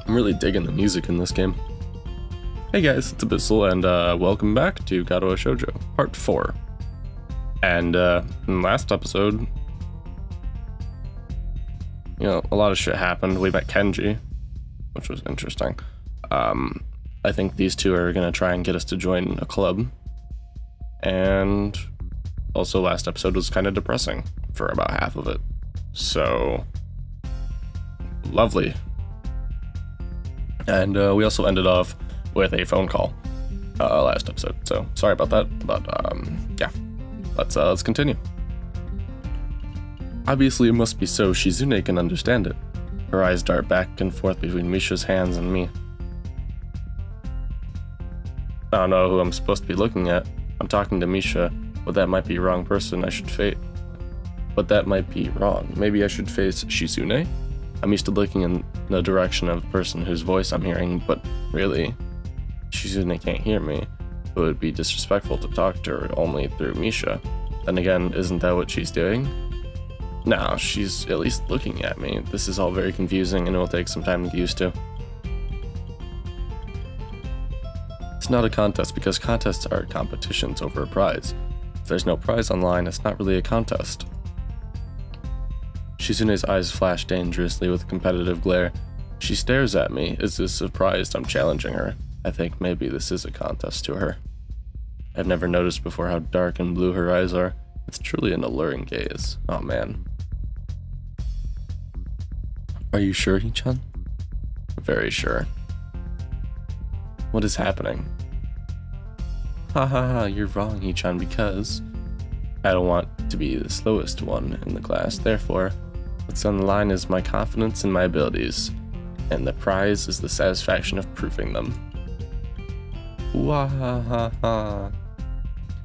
I'm really digging the music in this game. Hey guys, it's Abyssle, and welcome back to Katawa Shoujo, Part 4. And in the last episode, you know, a lot of shit happened. We met Kenji, which was interesting. I think these two are gonna try and get us to join a club. And also last episode was kind of depressing for about half of it. So, lovely. And we also ended off with a phone call last episode. So sorry about that, but yeah, let's continue. Obviously, it must be so Shizune can understand it. Her eyes dart back and forth between Misha's hands and me. I don't know who I'm supposed to be looking at. I'm talking to Misha, but that might be the wrong person I should face. But that might be wrong. Maybe I should face Shizune? I'm used to looking in the direction of the person whose voice I'm hearing, but really, Shizune can't hear me. It would be disrespectful to talk to her only through Misha. Then again, isn't that what she's doing? No, she's at least looking at me. This is all very confusing and it will take some time to get used to. It's not a contest because contests are competitions over a prize. If there's no prize online, it's not really a contest. Shizune's eyes flash dangerously with a competitive glare. She stares at me, as if surprised I'm challenging her. I think maybe this is a contest to her. I've never noticed before how dark and blue her eyes are. It's truly an alluring gaze. Oh man. Are you sure, Hichan? Very sure. What is happening? Ha ha ha, you're wrong, Hichan, because I don't want to be the slowest one in the class, therefore, what's on the line is my confidence in my abilities, and the prize is the satisfaction of proving them. Wahahaha.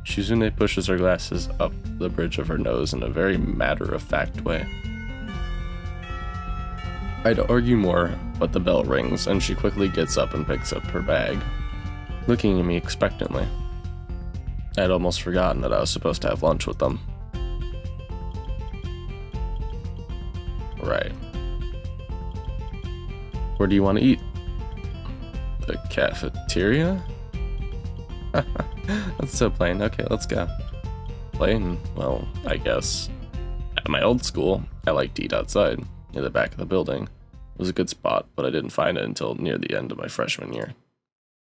Shizune pushes her glasses up the bridge of her nose in a very matter-of-fact way. I'd argue more, but the bell rings, and she quickly gets up and picks up her bag, looking at me expectantly. I'd almost forgotten that I was supposed to have lunch with them. Right. Where do you want to eat? The cafeteria? That's so plain. Okay, let's go. Plain? Well, I guess. At my old school, I liked to eat outside, near the back of the building. It was a good spot, but I didn't find it until near the end of my freshman year.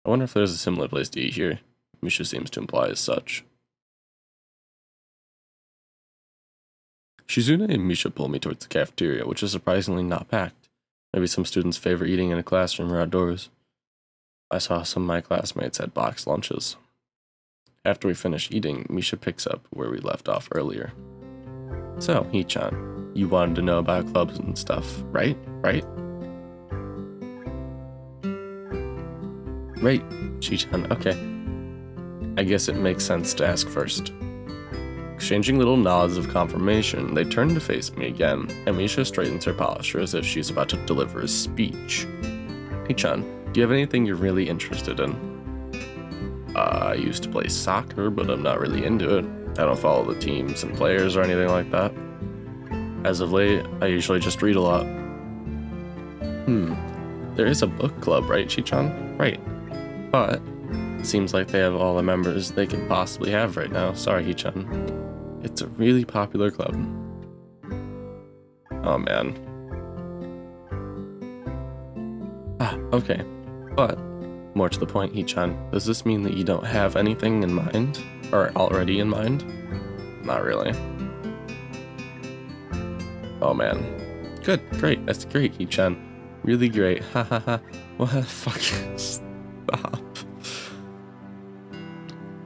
I wonder if there's a similar place to eat here. Misha seems to imply as such. Shizune and Misha pull me towards the cafeteria, which is surprisingly not packed. Maybe some students favor eating in a classroom or outdoors. I saw some of my classmates had boxed lunches. After we finish eating, Misha picks up where we left off earlier. So, Hichan, you wanted to know about clubs and stuff, right? Right, Hichan, okay. I guess it makes sense to ask first. Exchanging little nods of confirmation, they turn to face me again, and Misha straightens her posture as if she's about to deliver a speech. Hichan, do you have anything you're really interested in? I used to play soccer, but I'm not really into it. I don't follow the teams and players or anything like that. As of late, I usually just read a lot. There is a book club, right, Hichan? Right. But it seems like they have all the members they could possibly have right now. Sorry, Hichan. It's a really popular club. Oh, man. Okay. But, more to the point, Hichan, does this mean that you don't have anything in mind? Or already in mind? Not really. Oh, man. Good, great, that's great, Hichan. Really great, hahaha. What the fuck? Stop.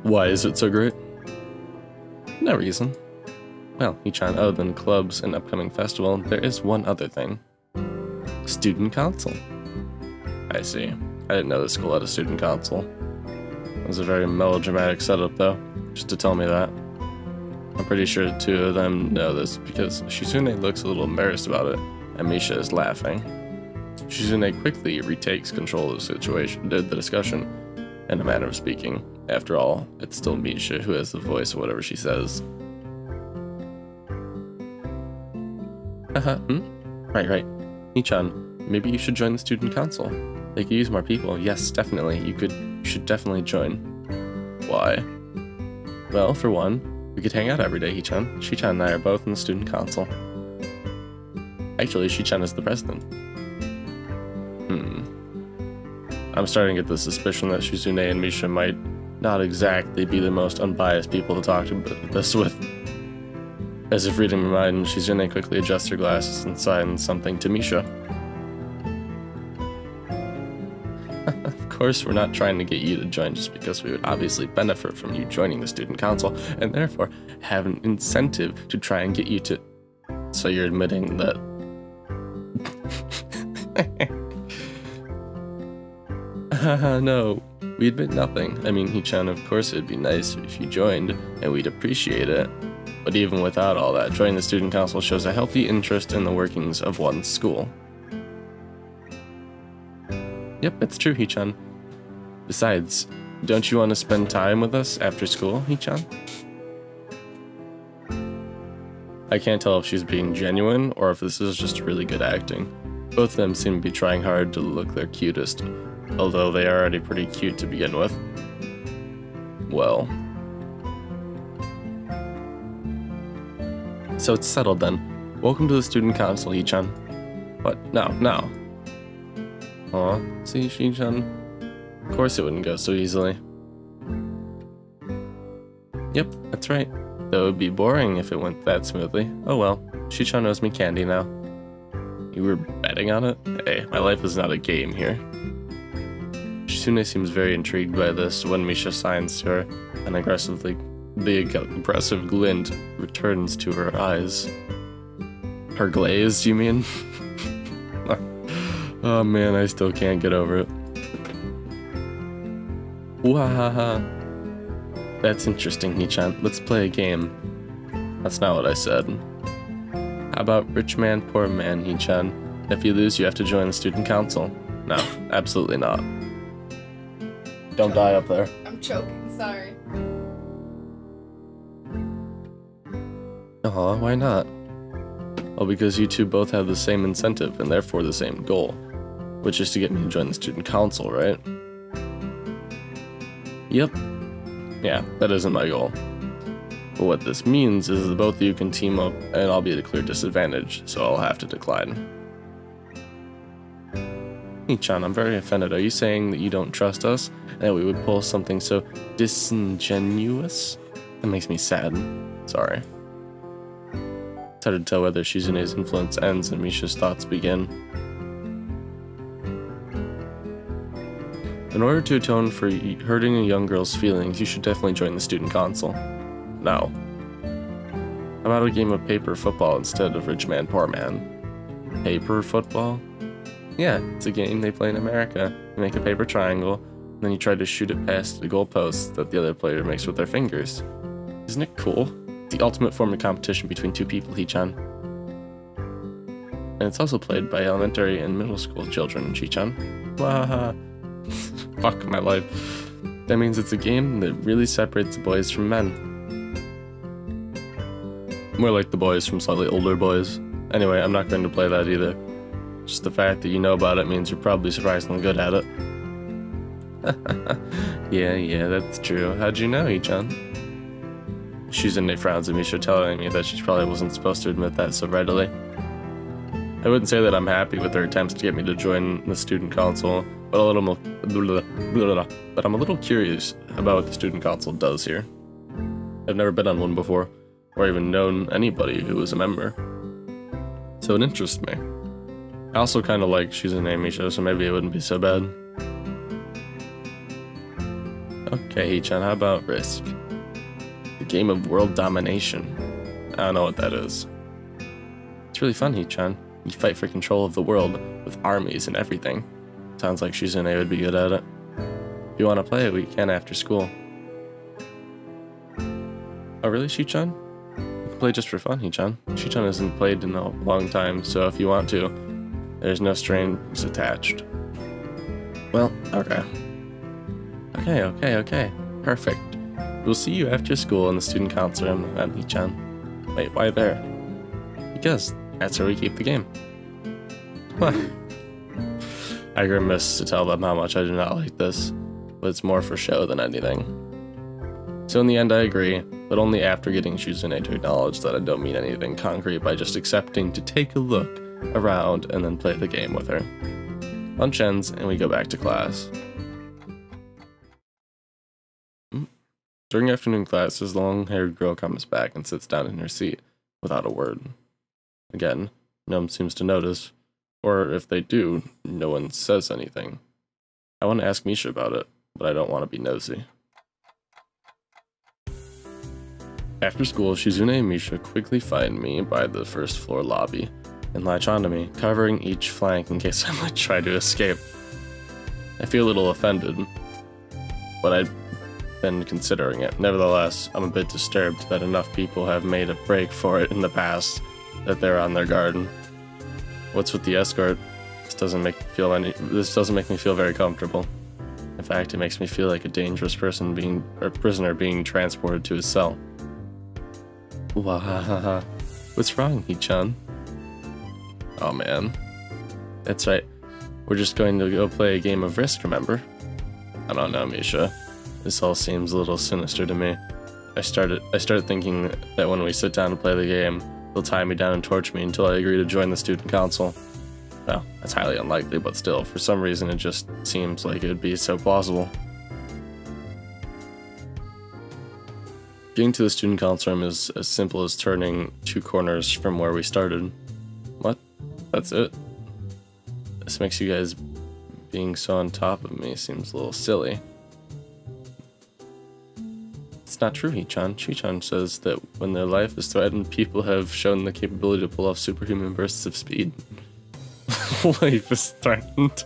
Why is it so great? No reason. Well, Hichan, other than clubs and upcoming festival, there is one other thing. Student council. I see. I didn't know the school had a student council. It was a very melodramatic setup, though, just to tell me that. I'm pretty sure the two of them know this because Shizune looks a little embarrassed about it, and Misha is laughing. Shizune quickly retakes control of the situation, the discussion, in a manner of speaking. After all, it's still Misha who has the voice of whatever she says. Right. Hichan, maybe you should join the student council. They could use more people. Yes, definitely. You should definitely join. Why? Well, for one, we could hang out every day, Hee-chan. Shi-chan and I are both in the student council. Actually, Shi-chan is the president. I'm starting to get the suspicion that Shizune and Misha might not exactly be the most unbiased people to talk to this with. As if reading my mind, Shizune quickly adjusts her glasses and signs something to Misha. Of course, we're not trying to get you to join just because we would obviously benefit from you joining the student council, and therefore have an incentive to try and get you to... So you're admitting that... No, we admit nothing. I mean, Hee-chan, of course it'd be nice if you joined, and we'd appreciate it. But even without all that, joining the student council shows a healthy interest in the workings of one's school. Yep, it's true, Hee-chan. Besides, don't you want to spend time with us after school, Hee-chan? I can't tell if she's being genuine or if this is just really good acting. Both of them seem to be trying hard to look their cutest, although they are already pretty cute to begin with. Well. So it's settled then. Welcome to the student council, Hee-chan. What? No. Aw, see, Shi-chan? Of course it wouldn't go so easily. Yep, that's right. That would be boring if it went that smoothly. Oh well, Shi-chan owes me candy now. You were betting on it? Hey, my life is not a game here. Shizune seems very intrigued by this when Misha signs to her, and the aggressive glint returns to her eyes. Her glaze, you mean? Oh man, I still can't get over it. Wahaha. That's interesting, Hee-chan. Let's play a game. That's not what I said. How about rich man, poor man, Hee-chan? If you lose, you have to join the student council. No, absolutely not. Don't die up there. I'm choking, sorry. Why not? Well, because you two both have the same incentive and therefore the same goal, which is to get me to join the student council, right? Yep. Yeah, that isn't my goal. But what this means is that both of you can team up and I'll be at a clear disadvantage, so I'll have to decline. Hee-chan, I'm very offended. Are you saying that you don't trust us and that we would pull something so disingenuous? That makes me sad. Sorry. It's hard to tell whether Shizune's influence ends and Misha's thoughts begin. In order to atone for hurting a young girl's feelings, you should definitely join the student council. Now. How about a game of paper football instead of rich man, poor man? Paper football? Yeah, it's a game they play in America. You make a paper triangle, and then you try to shoot it past the goalposts that the other player makes with their fingers. Isn't it cool? It's the ultimate form of competition between two people, Hee-chan. And it's also played by elementary and middle school children, Shi-chan. Wahaha. Fuck my life. That means it's a game that really separates boys from men. More like the boys from slightly older boys. Anyway, I'm not going to play that either. Just the fact that you know about it means you're probably surprisingly good at it. Yeah, that's true. How'd you know, Hee-chan? Shizune frowns at Misha, telling me that she probably wasn't supposed to admit that so readily. I wouldn't say that I'm happy with her attempts to get me to join the student council, but I'm a little curious about what the student council does here. I've never been on one before, or even known anybody who was a member. So it interests me. I also kind of like Shizune Misha, so maybe it wouldn't be so bad. Okay, Hee-chan, how about Risk? The game of world domination. I don't know what that is. It's really fun, Hee-chan. You fight for control of the world with armies and everything. Sounds like Shizune would be good at it. If you want to play it, we can after school. Oh really, Shi-chan? You can play just for fun, Hee-chan. Shi-chan hasn't played in a long time, so if you want to, there's no strings attached. Well, okay. Okay. Perfect. We'll see you after school in the student council room, Hee-chan. Wait, why there? Because that's where we keep the game. I grimace to tell them how much I do not like this, but it's more for show than anything. So in the end I agree, but only after getting Shizune to acknowledge that I don't mean anything concrete by just accepting to take a look around and then play the game with her. Lunch ends and we go back to class. During afternoon class, this long-haired girl comes back and sits down in her seat without a word. Again, no one seems to notice, or if they do, no one says anything. I want to ask Misha about it, but I don't want to be nosy. After school, Shizune and Misha quickly find me by the first floor lobby and latch onto me, covering each flank in case I might try to escape. I feel a little offended, but I've been considering it. Nevertheless, I'm a bit disturbed that enough people have made a break for it in the past that they're on their guard. What's with the escort? This doesn't make me feel very comfortable. In fact, it makes me feel like a dangerous prisoner being transported to his cell. Wahahaha. What's wrong, Hee-chan? Oh man. That's right. We're just going to go play a game of Risk, remember? I don't know, Misha. This all seems a little sinister to me. I started thinking that when we sit down to play the game, they'll tie me down and torture me until I agree to join the student council. Well, that's highly unlikely, but still, for some reason it just seems like it would be so plausible. Getting to the student council room is as simple as turning 2 corners from where we started. What? That's it? This makes you guys being so on top of me seems a little silly. It's not true, Hee-chan. Chi-chan says that when their life is threatened, people have shown the capability to pull off superhuman bursts of speed. Life is threatened.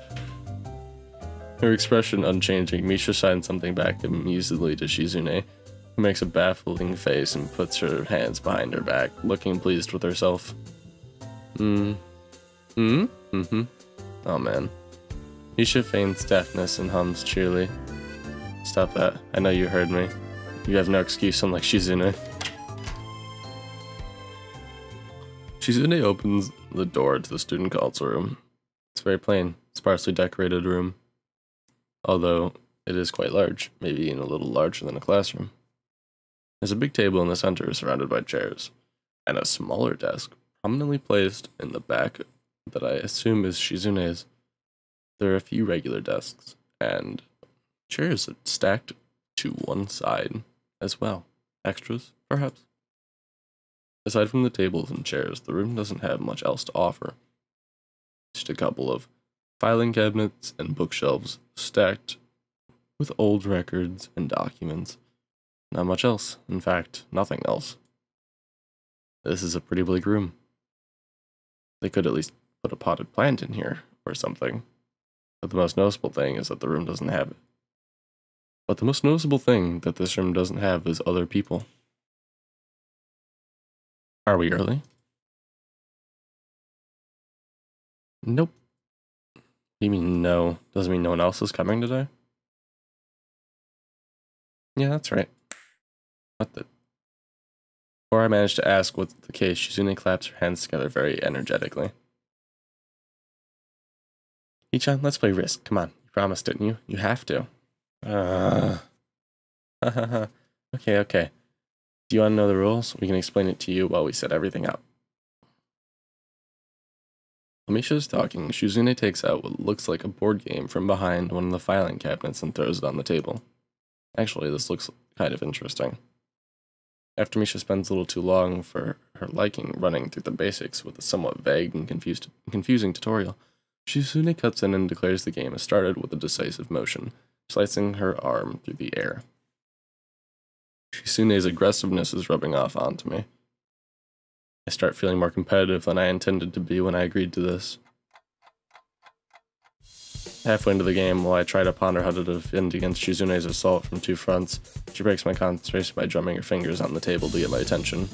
Her expression unchanging, Misha shines something back amusedly to Shizune, who makes a baffling face and puts her hands behind her back, looking pleased with herself. Oh man. Misha feigns deafness and hums cheerily. Stop that. I know you heard me. You have no excuse unlike Shizune. Shizune opens the door to the student council room. It's very plain, sparsely decorated room. Although it is quite large, maybe even a little larger than a classroom. There's a big table in the center surrounded by chairs, and a smaller desk prominently placed in the back that I assume is Shizune's. There are a few regular desks, and chairs stacked to one side as well. Extras, perhaps? Aside from the tables and chairs, the room doesn't have much else to offer. Just a couple of filing cabinets and bookshelves stacked with old records and documents. Not much else. In fact, nothing else. This is a pretty bleak room. They could at least put a potted plant in here or something. But the most noticeable thing is that the room doesn't have it. But the most noticeable thing that this room doesn't have is other people. Are we early? Nope. You mean no? Doesn't mean no one else is coming today? Yeah, that's right. What the? Before I manage to ask what's the case, Shizune claps her hands together very energetically. Hee-chan, let's play Risk. Come on. You promised, didn't you? You have to. Okay. Do you want to know the rules? We can explain it to you while we set everything up. While Misha is talking, Shizune takes out what looks like a board game from behind one of the filing cabinets and throws it on the table. Actually, this looks kind of interesting. After Misha spends a little too long for her liking running through the basics with a somewhat vague and confusing tutorial, Shizune cuts in and declares the game has started with a decisive motion, slicing her arm through the air. Shizune's aggressiveness is rubbing off onto me. I start feeling more competitive than I intended to be when I agreed to this. Halfway into the game, while I try to ponder how to defend against Shizune's assault from 2 fronts, she breaks my concentration by drumming her fingers on the table to get my attention.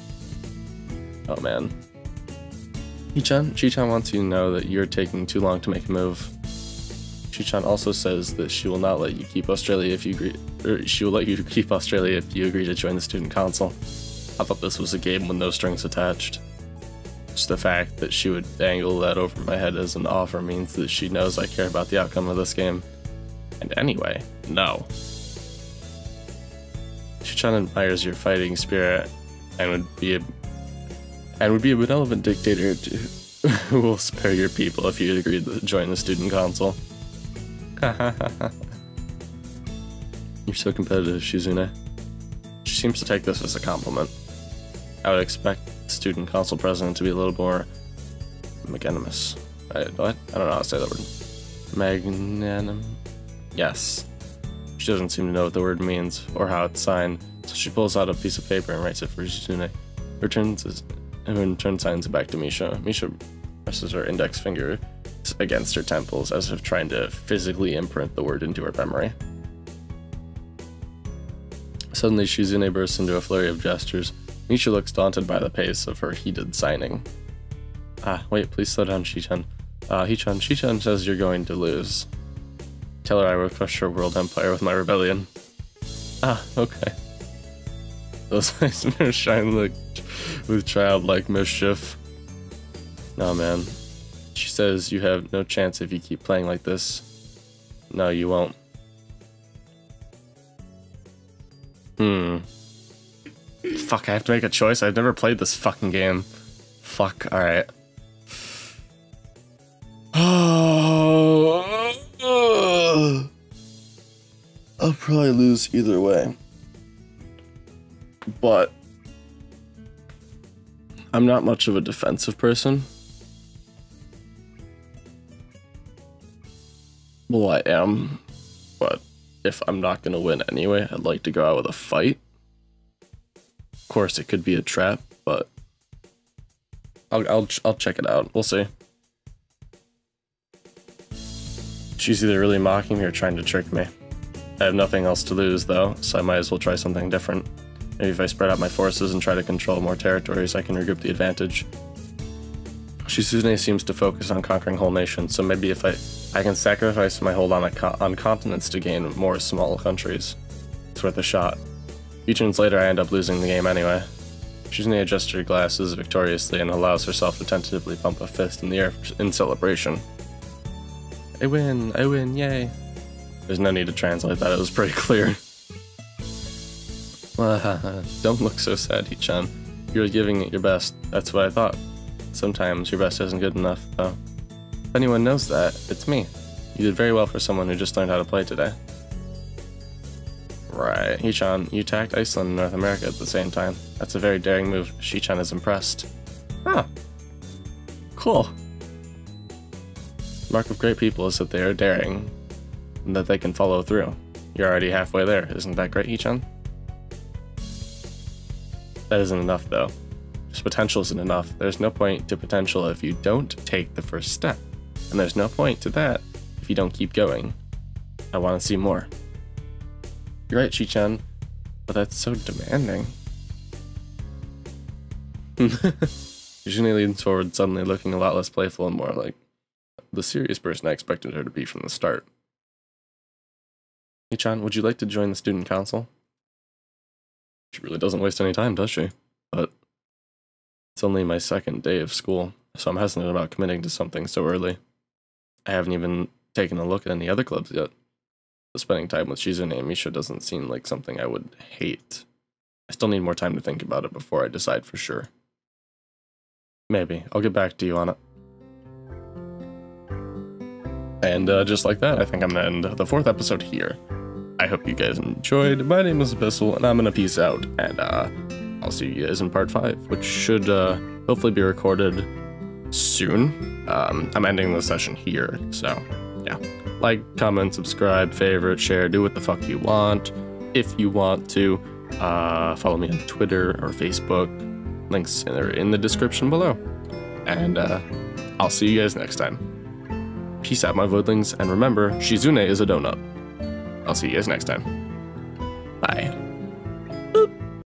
Oh man. Chi-chan wants you to know that you're taking too long to make a move. Chi-chan also says that she will not let you keep Australia if you agree, she will let you keep Australia if you agree to join the student council. I thought this was a game with no strings attached. Just the fact that she would dangle that over my head as an offer means that she knows I care about the outcome of this game. And anyway, no. Shichan admires your fighting spirit and would be a benevolent dictator who will spare your people if you agree to join the student council. You're so competitive, Shizune. She seems to take this as a compliment. I would expect the student council president to be a little more magnanimous. What? I don't know how to say that word. Magnanimous? Yes. She doesn't seem to know what the word means or how it's signed, so she pulls out a piece of paper and writes it for Shizune. In turn signs it back to Misha. Misha presses her index finger against her temples as if trying to physically imprint the word into her memory. Suddenly, Shizune bursts into a flurry of gestures. Misha looks daunted by the pace of her heated signing. Wait, please slow down, Shichan. Shichan says you're going to lose. Tell her I will crush her world empire with my rebellion. Okay. Those eyes shine with childlike mischief. No, man. She says you have no chance if you keep playing like this. No, you won't. Fuck, I have to make a choice? I've never played this fucking game. Fuck, alright. I'll probably lose either way. But I'm not much of a defensive person. Well, I am, but if I'm not gonna win anyway, I'd like to go out with a fight. Of course, it could be a trap, but I'll check it out. We'll see. She's either really mocking me or trying to trick me. I have nothing else to lose, though, so I might as well try something different. Maybe if I spread out my forces and try to control more territories, I can regroup the advantage. Shizune seems to focus on conquering whole nations, so maybe if I can sacrifice my hold on continents to gain more small countries. It's worth a shot. A few turns later, I end up losing the game anyway. Shizune adjusts her glasses victoriously and allows herself to tentatively pump a fist in the air in celebration. I win, yay. There's no need to translate that, it was pretty clear. Don't look so sad, Hichan. You're giving it your best, that's what I thought. Sometimes your best isn't good enough, though. If anyone knows that, it's me. You did very well for someone who just learned how to play today. Right, Hichan, you attacked Iceland and North America at the same time. That's a very daring move. Shichan is impressed. Huh. Cool. The mark of great people is that they are daring, and that they can follow through. You're already halfway there, isn't that great, Hichan? That isn't enough, though. Just potential isn't enough. There's no point to potential if you don't take the first step. And there's no point to that if you don't keep going. I want to see more. You're right, Shichan, but that's so demanding. Shizune leans forward, suddenly looking a lot less playful and more like the serious person I expected her to be from the start. Hichan, would you like to join the student council? She really doesn't waste any time, does she? But it's only my second day of school, so I'm hesitant about committing to something so early. I haven't even taken a look at any other clubs yet. But spending time with Shizune and Misha doesn't seem like something I would hate. I still need more time to think about it before I decide for sure. Maybe. I'll get back to you on it. And just like that, I think I'm going to end the 4th episode here. I hope you guys enjoyed. My name is Abyssle, and I'm going to peace out. And I'll see you guys in part 5, which should hopefully be recorded soon. I'm ending the session here, so yeah. Like, comment, subscribe, favorite, share, do what the fuck you want. If you want to, follow me on Twitter or Facebook. Links are in the description below. And I'll see you guys next time. Peace out, my voidlings, and remember, Shizune is a donut. I'll see you guys next time. Bye.